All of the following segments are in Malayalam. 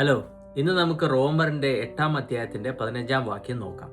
ഹലോ, ഇന്ന് നമുക്ക് റോമറിന്റെ 8-ാം അധ്യായത്തിന്റെ 15-ാം വാക്യം നോക്കാം.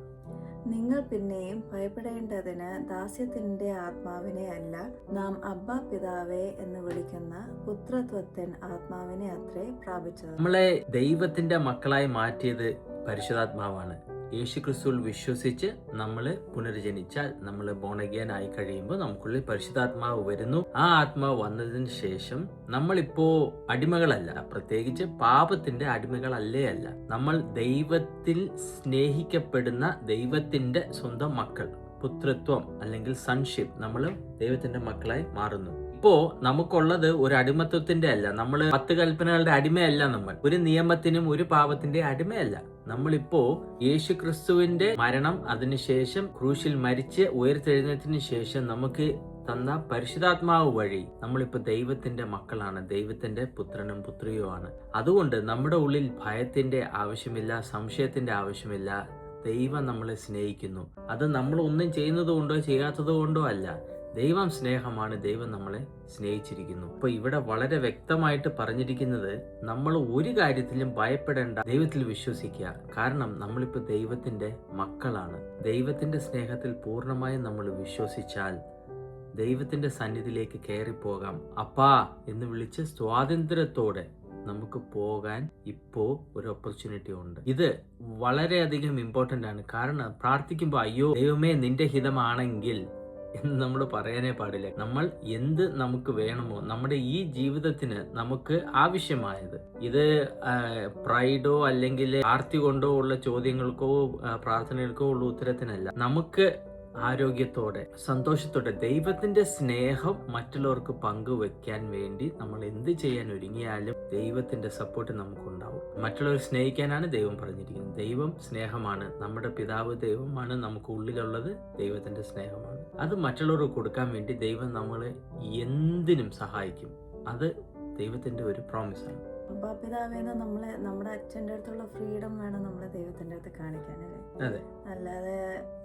നിങ്ങൾ പിന്നെയും ഭയപ്പെടേണ്ടതിന് ദാസ്യത്തിന്റെ ആത്മാവിനെ അല്ല, നാം അബ്ബാ പിതാവേ എന്ന് വിളിക്കുന്ന പുത്രത്വത്തിൻ ആത്മാവിനെ അത്രേ പ്രാപിച്ചത്. നമ്മളെ ദൈവത്തിന്റെ മക്കളായി മാറ്റിയത് പരിശുദ്ധാത്മാവാണ്. യേശുക്രിസ്തുവിൽ വിശ്വസിച്ച് നമ്മൾ പുനർജനിച്ചാൽ, നമ്മൾ ബോൺ അഗെയിൻ ആയി കഴിയുമ്പോൾ നമുക്കുള്ളിൽ പരിശുദ്ധാത്മാവ് വരുന്നു. ആ ആത്മാവ് വന്നതിന് ശേഷം നമ്മളിപ്പോ അടിമകളല്ല, പ്രത്യേകിച്ച് പാപത്തിന്റെ അടിമകളല്ലേ അല്ല. നമ്മൾ ദൈവത്തിൽ സ്നേഹിക്കപ്പെടുന്ന ദൈവത്തിന്റെ സ്വന്തം മക്കൾ, പുത്രത്വം അല്ലെങ്കിൽ സൺഷിപ്പ്, നമ്മൾ ദൈവത്തിന്റെ മക്കളായി മാറുന്നു. ഇപ്പോ നമുക്കുള്ളത് ഒരു അടിമത്വത്തിന്റെ അല്ല, നമ്മൾ 10 കൽപ്പനകളുടെ അടിമയല്ല, നമ്മൾ ഒരു നിയമത്തിനും ഒരു പാപത്തിന്റെ അടിമയല്ല. നമ്മളിപ്പോ യേശു ക്രിസ്തുവിന്റെ മരണം, അതിനുശേഷം ക്രൂശിൽ മരിച്ച് ഉയർത്തെഴുന്നേറ്റതിനു ശേഷം നമുക്ക് തന്ന പരിശുദ്ധാത്മാവ് വഴി നമ്മളിപ്പോ ദൈവത്തിന്റെ മക്കളാണ്, ദൈവത്തിന്റെ പുത്രനും പുത്രിയുമാണ്. അതുകൊണ്ട് നമ്മുടെ ഉള്ളിൽ ഭയത്തിന്റെ ആവശ്യമില്ല, സംശയത്തിന്റെ ആവശ്യമില്ല. ദൈവം നമ്മളെ സ്നേഹിക്കുന്നു. അത് നമ്മൾ ഒന്നും ചെയ്യുന്നത് കൊണ്ടോ ചെയ്യാത്തത് കൊണ്ടോ അല്ല. ദൈവം സ്നേഹമാണ്, ദൈവം നമ്മളെ സ്നേഹിച്ചിരിക്കുന്നു. അപ്പൊ ഇവിടെ വളരെ വ്യക്തമായിട്ട് പറഞ്ഞിരിക്കുന്നത്, നമ്മൾ ഒരു കാര്യത്തിലും ഭയപ്പെടേണ്ട, ദൈവത്തിൽ വിശ്വസിക്കുക. കാരണം നമ്മളിപ്പോ ദൈവത്തിന്റെ മക്കളാണ്. ദൈവത്തിന്റെ സ്നേഹത്തിൽ പൂർണ്ണമായും നമ്മൾ വിശ്വസിച്ചാൽ ദൈവത്തിന്റെ സന്നിധിയിലേക്ക് കയറിപ്പോകാം. അപ്പാ എന്ന് വിളിച്ച് സ്വാതന്ത്ര്യത്തോടെ നമുക്ക് പോകാൻ ഇപ്പോ ഒരു ഓപ്പർച്യൂണിറ്റി ഉണ്ട്. ഇത് വളരെയധികം ഇമ്പോർട്ടന്റ് ആണ്. കാരണം പ്രാർത്ഥിക്കുമ്പോൾ അയ്യോ ദൈവമേ നിന്റെ ഹിതമാണെങ്കിൽ എന്ന് നമ്മൾ പറയാനേ പാടില്ല. നമ്മൾ എന്ത് നമുക്ക് വേണമോ, നമ്മുടെ ഈ ജീവിതത്തിന് നമുക്ക് ആവശ്യമായത്, ഇത് പ്രൈഡോ അല്ലെങ്കിൽ ആർത്തി കൊണ്ടോ ഉള്ള ചോദ്യങ്ങൾക്കോ പ്രാർത്ഥനകൾക്കോ ഉള്ള ഉത്തരത്തിനല്ല. നമുക്ക് ആരോഗ്യത്തോടെ സന്തോഷത്തോടെ ദൈവത്തിന്റെ സ്നേഹം മറ്റുള്ളവർക്ക് പങ്കുവെക്കാൻ വേണ്ടി നമ്മൾ എന്ത് ചെയ്യാൻ ഒരുങ്ങിയാലും ദൈവത്തിന്റെ സപ്പോർട്ട് നമുക്കുണ്ടാവും. മറ്റുള്ളവർ സ്നേഹിക്കാനാണ് ദൈവം പറഞ്ഞിരിക്കുന്നത്. ദൈവം സ്നേഹമാണ്, നമ്മുടെ പിതാവ് ദൈവമാണ്, നമുക്ക് ഉള്ളിലുള്ളത് ദൈവത്തിന്റെ സ്നേഹമാണ്. അത് മറ്റുള്ളവർക്ക് കൊടുക്കാൻ വേണ്ടി ദൈവം നമ്മളെ എന്തിനും സഹായിക്കും. അത് ദൈവത്തിന്റെ ഒരു പ്രോമിസാണ്. അബ്ബാ പിതാവേന്ന് നമ്മളെ നമ്മുടെ അച്ഛൻ്റെ അടുത്തുള്ള ഫ്രീഡം വേണം നമ്മളെ ദൈവത്തിന്റെ അടുത്ത് കാണിക്കാനല്ലേ. അതെ, അല്ലാതെ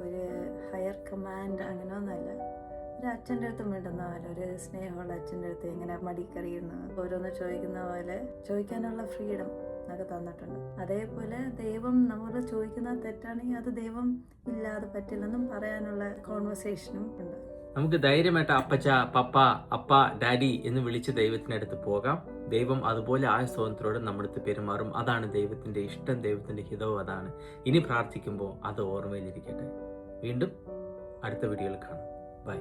ഒരു ഹയർ കമാൻഡ് അങ്ങനെ ഒന്നല്ല. ഒരു അച്ഛൻ്റെ അടുത്ത് മിണ്ടുന്ന പോലെ, ഒരു സ്നേഹമുള്ള അച്ഛൻ്റെ അടുത്ത് എങ്ങനെ മടിക്കറിയുന്ന ഓരോന്ന് ചോദിക്കുന്ന പോലെ ചോദിക്കാനുള്ള ഫ്രീഡം നമുക്ക് തന്നിട്ടുണ്ട്. അതേപോലെ ദൈവം നമ്മൾ ചോദിക്കുന്ന തെറ്റാണെങ്കിൽ അത് ദൈവം ഇല്ലാതെ പറ്റില്ലെന്നും പറയാനുള്ള കോൺവെർസേഷനും ഉണ്ട്. നമുക്ക് ധൈര്യമായിട്ട് അപ്പച്ച, പപ്പ, അപ്പ, ഡാഡി എന്ന് വിളിച്ച് ദൈവത്തിന്റെ അടുത്ത് പോകാം. ദൈവം അതുപോലെ ആ സ്വാതന്ത്ര്യത്തോടെ നമ്മുടെ അടുത്ത് പെരുമാറും. അതാണ് ദൈവത്തിന്റെ ഇഷ്ടം, ദൈവത്തിന്റെ ഹിതവും അതാണ്. ഇനി പ്രാർത്ഥിക്കുമ്പോൾ അത് ഓർമ്മയിലിരിക്കട്ടെ. വീണ്ടും അടുത്ത വീഡിയോയിൽ കാണാം. ബൈ.